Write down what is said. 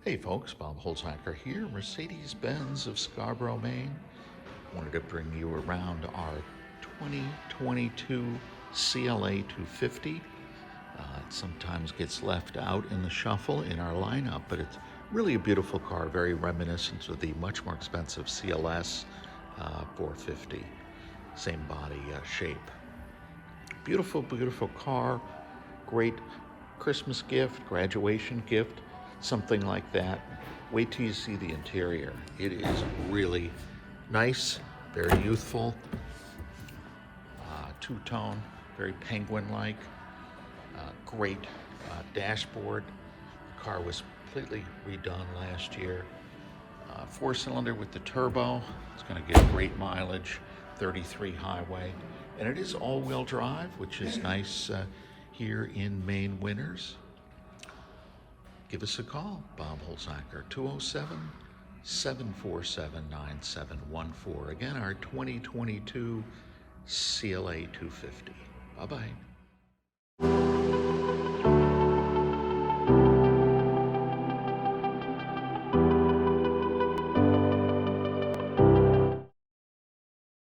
Hey folks, Bob Holzhacker here, Mercedes-Benz of Scarborough, Maine. Wanted to bring you around our 2022 CLA 250. It sometimes gets left out in the shuffle in our lineup, but it's really a beautiful car, very reminiscent of the much more expensive CLS 450. Same body shape. Beautiful, beautiful car, great Christmas gift, graduation gift, something like that. Wait till you see the interior. It is really nice, very youthful, two-tone, very penguin-like, great dashboard. The car was completely redone last year. Four-cylinder with the turbo. It's going to get great mileage, 33 highway. And it is all-wheel drive, which is nice here in Maine winters. Give us a call, Bob Holzhacker, 207-747-9714. Again, our 2022 CLA 250. Bye-bye.